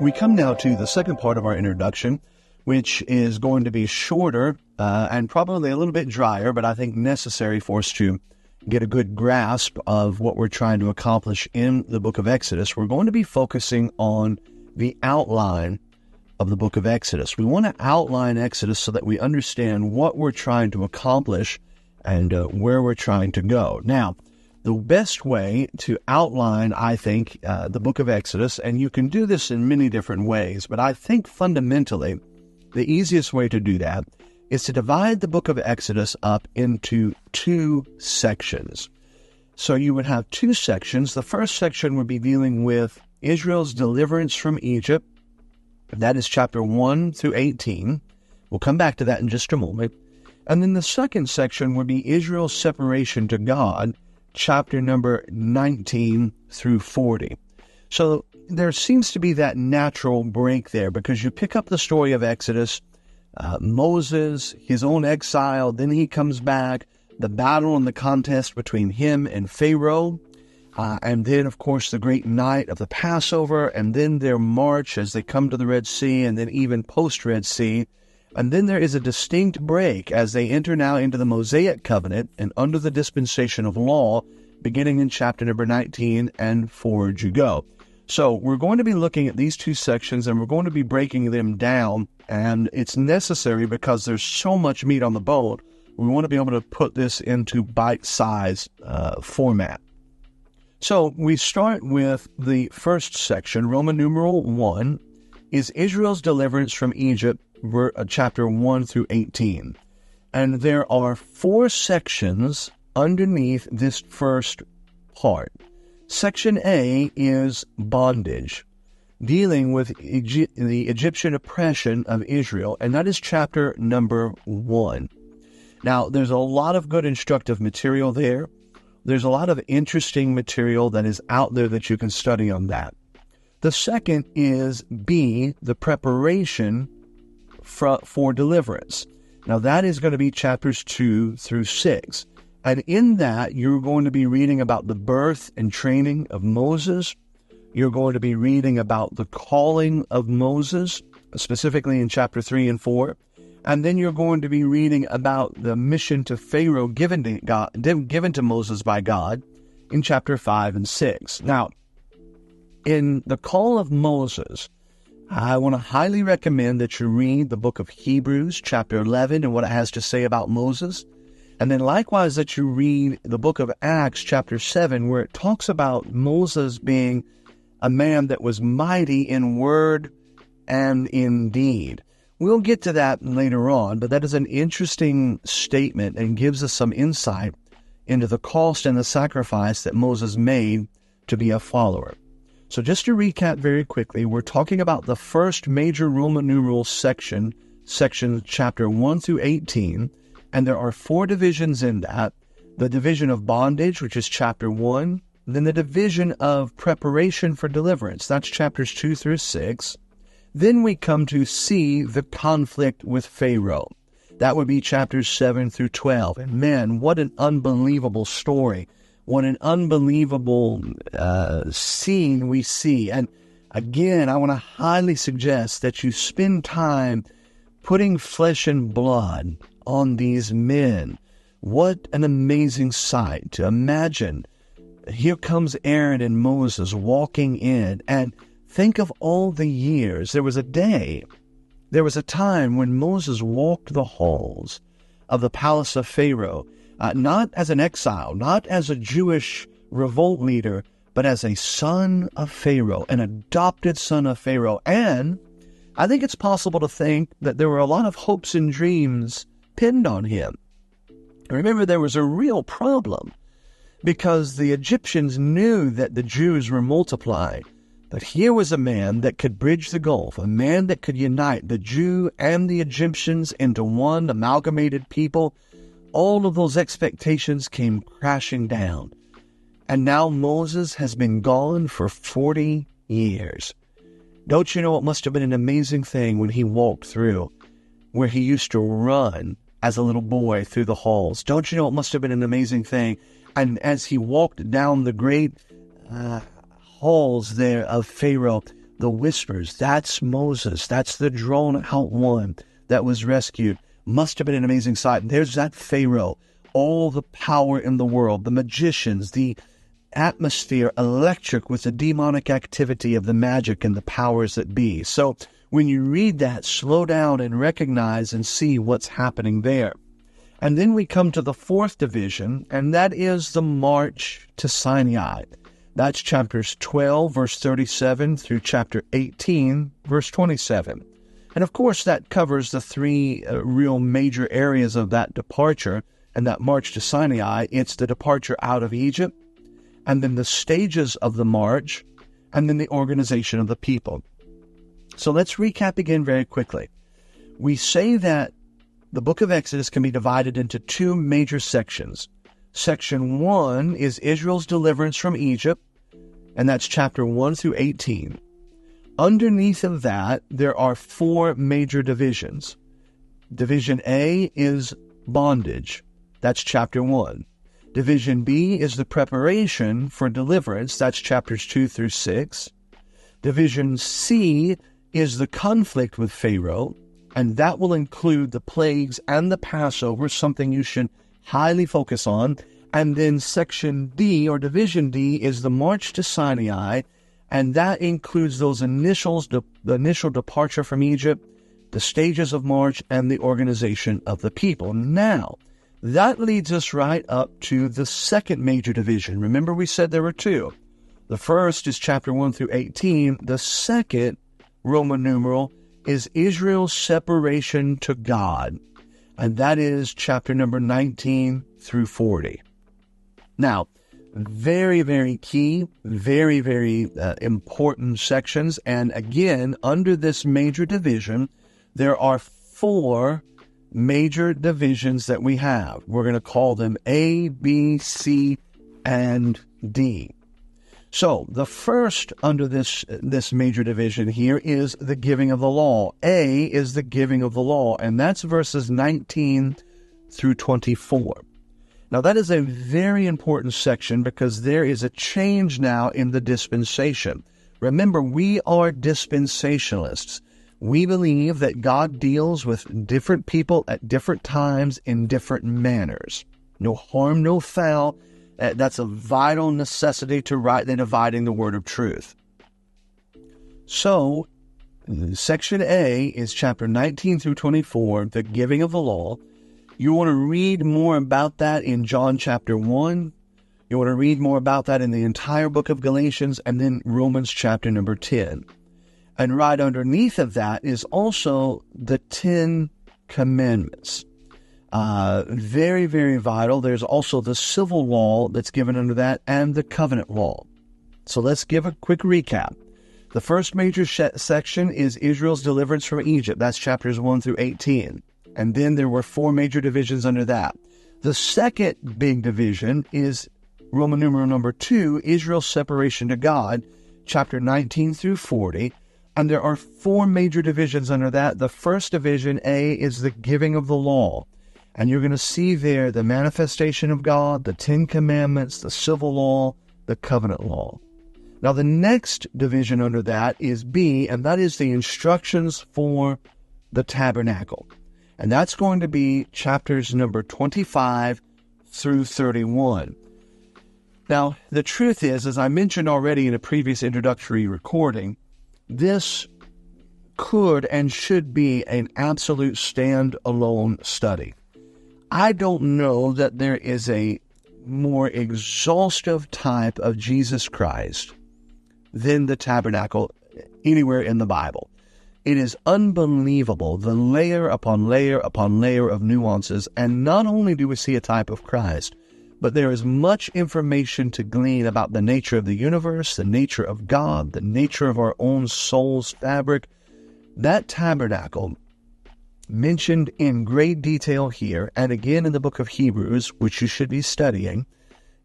We come now to the second part of our introduction, which is going to be shorter and probably a little bit drier, but I think necessary for us to get a good grasp of what we're trying to accomplish in the book of Exodus. We're going to be focusing on the outline of the book of Exodus. We want to outline Exodus so that we understand what we're trying to accomplish and where we're trying to go. Now, the best way to outline, I think, the book of Exodus, and you can do this in many different ways, but I think fundamentally the easiest way to do that is to divide the book of Exodus up into two sections. So you would have two sections. The first section would be dealing with Israel's deliverance from Egypt. That is chapter 1 through 18. We'll come back to that in just a moment. And then the second section would be Israel's separation to God, chapter number 19 through 40. So there seems to be that natural break there because you pick up the story of Exodus, Moses, his own exile, then he comes back, the battle and the contest between him and Pharaoh, and then, of course, the great night of the Passover, and then their march as they come to the Red Sea, and then even post-Red Sea. And then there is a distinct break as they enter now into the Mosaic covenant and under the dispensation of law, beginning in chapter number 19 and forward you go. So we're going to be looking at these two sections and we're going to be breaking them down, and it's necessary because there's so much meat on the bone. We want to be able to put this into bite-sized format. So we start with the first section, Roman numeral 1, is Israel's deliverance from Egypt, chapter 1 through 18. And there are four sections underneath this first part. Section A is bondage, dealing with the Egyptian oppression of Israel, and that is chapter number 1. Now, there's a lot of good instructive material there. There's a lot of interesting material that is out there that you can study on that. The second is B, the preparation for deliverance. Now, that is going to be chapters 2 through 6. And in that, you're going to be reading about the birth and training of Moses. You're going to be reading about the calling of Moses, specifically in chapter 3 and 4. And then you're going to be reading about the mission to Pharaoh given to Moses by God in chapter 5 and 6. Now, in the call of Moses, I want to highly recommend that you read the book of Hebrews, chapter 11, and what it has to say about Moses. And then likewise that you read the book of Acts, chapter 7, where it talks about Moses being a man that was mighty in word and in deed. We'll get to that later on, but that is an interesting statement and gives us some insight into the cost and the sacrifice that Moses made to be a follower. So just to recap very quickly, we're talking about the first major Roman numeral section chapter 1 through 18, and there are four divisions in that. The division of bondage, which is chapter 1, then the division of preparation for deliverance, that's chapters 2 through 6. Then we come to C, the conflict with Pharaoh. That would be chapters 7 through 12. And man, what an unbelievable story. What an unbelievable scene we see. And again, I want to highly suggest that you spend time putting flesh and blood on these men. What an amazing sight to imagine. Here comes Aaron and Moses walking in, and think of all the years. There was a time when Moses walked the halls of the palace of Pharaoh, not as an exile, not as a Jewish revolt leader, but as a son of Pharaoh, an adopted son of Pharaoh. And I think it's possible to think that there were a lot of hopes and dreams pinned on him. Remember, there was a real problem because the Egyptians knew that the Jews were multiplying. But here was a man that could bridge the gulf, a man that could unite the Jew and the Egyptians into one amalgamated people. All of those expectations came crashing down. And now Moses has been gone for 40 years. Don't you know it must have been an amazing thing when he walked through, where he used to run as a little boy through the halls? Don't you know it must have been an amazing thing? And as he walked down the great halls there of Pharaoh, the whispers. That's Moses. That's the drawn-out one that was rescued. Must have been an amazing sight. And there's that Pharaoh, all the power in the world, the magicians, the atmosphere electric with the demonic activity of the magic and the powers that be. So when you read that, slow down and recognize and see what's happening there. And then we come to the fourth division, and that is the march to Sinai. That's chapters 12, verse 37 through chapter 18, verse 27. And of course, that covers the three real major areas of that departure and that march to Sinai. It's the departure out of Egypt, and then the stages of the march, and then the organization of the people. So let's recap again very quickly. We say that the book of Exodus can be divided into two major sections. Section 1 is Israel's deliverance from Egypt, and that's chapter 1 through 18. Underneath of that, there are four major divisions. Division A is bondage. That's chapter 1. Division B is the preparation for deliverance. That's chapters 2 through 6. Division C is the conflict with Pharaoh, and that will include the plagues and the Passover, something you should highly focus on. And then section D, or division D, is the march to Sinai, and that includes those initials, the initial departure from Egypt, the stages of march, and the organization of the people. Now, that leads us right up to the second major division. Remember, we said there were two. The first is chapter 1 through 18. The second, Roman numeral, is Israel's separation to God, and that is chapter number 19 through 40. Now, very, very key, very, very important sections. And again, under this major division, there are four major divisions that we have. We're going to call them A, B, C, and D. So the first under this major division here is the giving of the law. A is the giving of the law, and that's verses 19 through 24. Now that is a very important section because there is a change now in the dispensation. Remember, we are dispensationalists. We believe that God deals with different people at different times in different manners. No harm, no foul. That's a vital necessity to rightly dividing the word of truth. So, section A is chapter 19 through 24, the giving of the law. You want to read more about that in John chapter 1. You want to read more about that in the entire book of Galatians, and then Romans chapter number 10. And right underneath of that is also the 10 Commandments. Very, very vital. There's also the civil law that's given under that and the covenant law. So let's give a quick recap. The first major section is Israel's deliverance from Egypt. That's chapters 1 through 18. And then there were four major divisions under that. The second big division is Roman numeral number 2, Israel's separation to God, chapter 19 through 40. And there are four major divisions under that. The first division, A, is the giving of the law. And you're going to see there the manifestation of God, the 10 Commandments, the civil law, the covenant law. Now, the next division under that is B, and that is the instructions for the tabernacle. And that's going to be chapters number 25 through 31. Now, the truth is, as I mentioned already in a previous introductory recording, this could and should be an absolute stand-alone study. I don't know that there is a more exhaustive type of Jesus Christ than the tabernacle anywhere in the Bible. It is unbelievable, the layer upon layer upon layer of nuances, and not only do we see a type of Christ, but there is much information to glean about the nature of the universe, the nature of God, the nature of our own soul's fabric. That tabernacle, mentioned in great detail here, and again in the book of Hebrews, which you should be studying,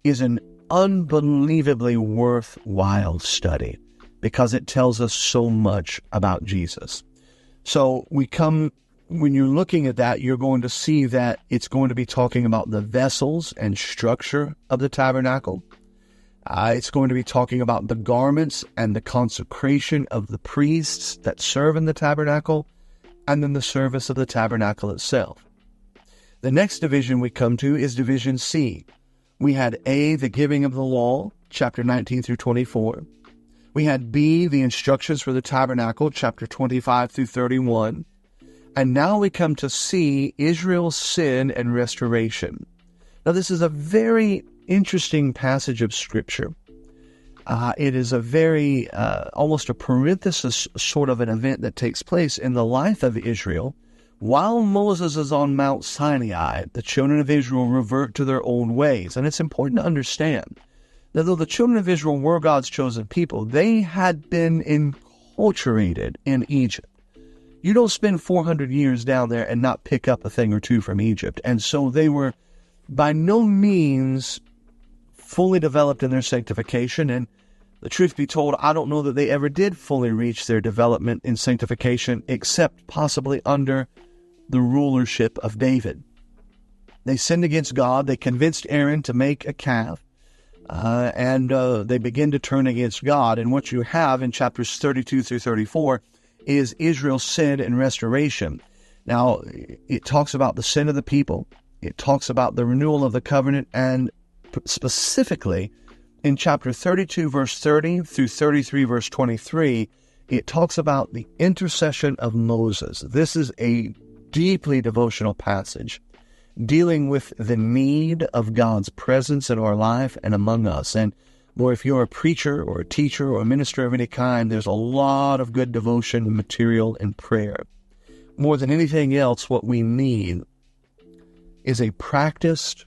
is an unbelievably worthwhile study because it tells us so much about Jesus. So when you're looking at that, you're going to see that it's going to be talking about the vessels and structure of the tabernacle. It's going to be talking about the garments and the consecration of the priests that serve in the tabernacle, and then the service of the tabernacle itself. The next division we come to is Division C. We had A, the giving of the law, chapter 19 through 24. We had B, the instructions for the tabernacle, chapter 25 through 31. And now we come to C, Israel's sin and restoration. Now, this is a very interesting passage of Scripture. It is a very, almost a parenthesis sort of an event that takes place in the life of Israel. While Moses is on Mount Sinai, the children of Israel revert to their old ways. And it's important to understand that though the children of Israel were God's chosen people, they had been enculturated in Egypt. You don't spend 400 years down there and not pick up a thing or two from Egypt. And so they were by no means fully developed in their sanctification. And the truth be told, I don't know that they ever did fully reach their development in sanctification, except possibly under the rulership of David. They sinned against God. They convinced Aaron to make a calf. And they begin to turn against God. And what you have in chapters 32 through 34 is Israel's sin and restoration. Now, it talks about the sin of the people. It talks about the renewal of the covenant, and specifically in chapter 32, verse 30 through 33, verse 23, it talks about the intercession of Moses. This is a deeply devotional passage dealing with the need of God's presence in our life and among us. And boy, if you're a preacher or a teacher or a minister of any kind, there's a lot of good devotion material and prayer. More than anything else, what we need is a practiced,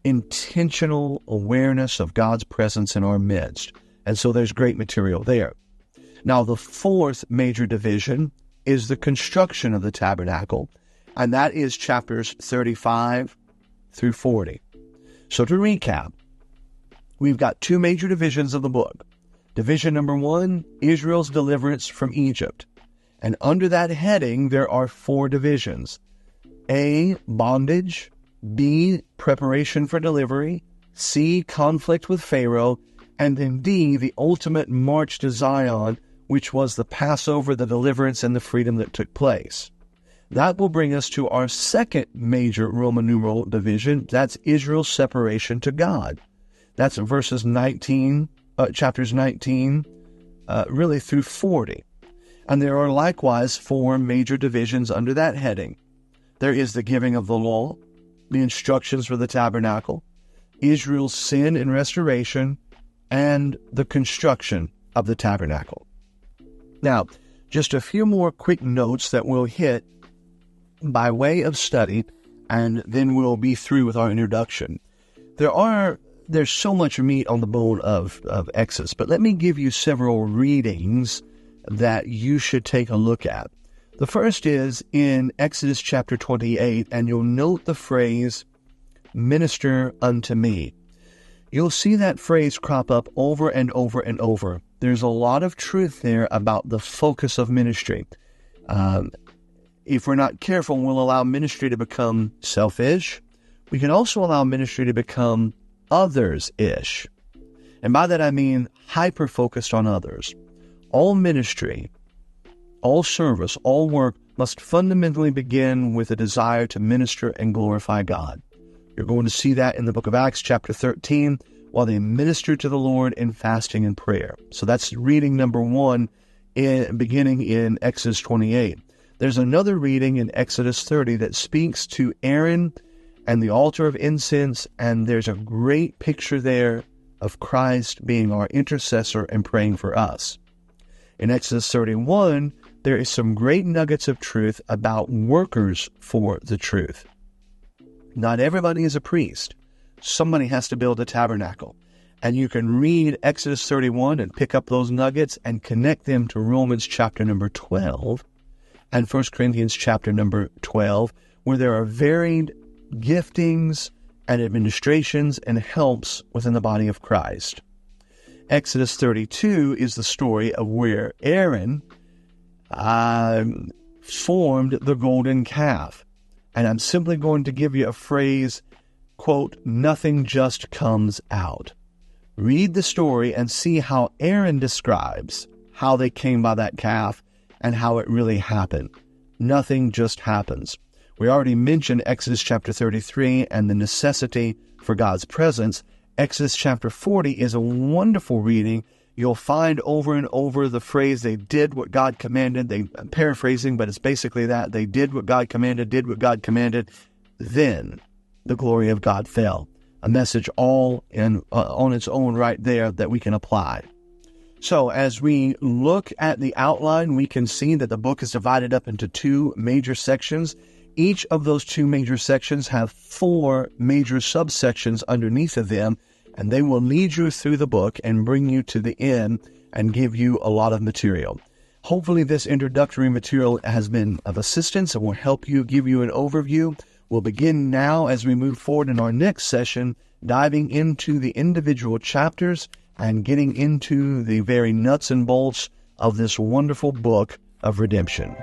intentional awareness of God's presence in our midst. And so there's great material there. Now, the fourth major division is the construction of the tabernacle, and that is chapters 35 through 40. So to recap, we've got two major divisions of the book. Division number 1, Israel's deliverance from Egypt. And under that heading, there are 4 divisions. A, bondage. B, preparation for delivery. C, conflict with Pharaoh. And then D, the ultimate march to Zion, which was the Passover, the deliverance, and the freedom that took place. That will bring us to our second major Roman numeral division. That's Israel's separation to God. That's chapters 19, really through 40. And there are likewise 4 major divisions under that heading. There is the giving of the law, the instructions for the tabernacle, Israel's sin and restoration, and the construction of the tabernacle. Now, just a few more quick notes that we'll hit by way of study, and then we'll be through with our introduction. There's so much meat on the bone of Exodus, but let me give you several readings that you should take a look at. The first is in Exodus chapter 28, and you'll note the phrase, minister unto me. You'll see that phrase crop up over and over and over. There's a lot of truth there about the focus of ministry. If we're not careful, we'll allow ministry to become selfish. We can also allow ministry to become others-ish. And by that I mean hyper-focused on others. All ministry, all service, all work must fundamentally begin with a desire to minister and glorify God. You're going to see that in the book of Acts chapter 13, while they ministered to the Lord in fasting and prayer. So that's reading number 1, beginning in Exodus 28. There's another reading in Exodus 30 that speaks to Aaron and the altar of incense, and there's a great picture there of Christ being our intercessor and praying for us. In Exodus 31, there is some great nuggets of truth about workers for the truth. Not everybody is a priest. Somebody has to build a tabernacle. And you can read Exodus 31 and pick up those nuggets and connect them to Romans chapter number 12 and 1 Corinthians chapter number 12, where there are varied giftings and administrations and helps within the body of Christ. Exodus 32 is the story of where Aaron formed the golden calf. And I'm simply going to give you a phrase, quote, nothing just comes out. read the story and see how Aaron describes how they came by that calf and how it really happened. Nothing just happens. We already mentioned Exodus chapter 33 and the necessity for God's presence. Exodus chapter 40 is a wonderful reading. You'll find over and over the phrase, they did what God commanded. I'm paraphrasing, but it's basically that. They did what God commanded, did what God commanded. Then the glory of God fell. A message all on its own right there that we can apply. So as we look at the outline, we can see that the book is divided up into two major sections. Each of those two major sections have four major subsections underneath of them, and they will lead you through the book and bring you to the end and give you a lot of material. Hopefully this introductory material has been of assistance and will help you, give you an overview. We'll begin now as we move forward in our next session, diving into the individual chapters and getting into the very nuts and bolts of this wonderful book of redemption.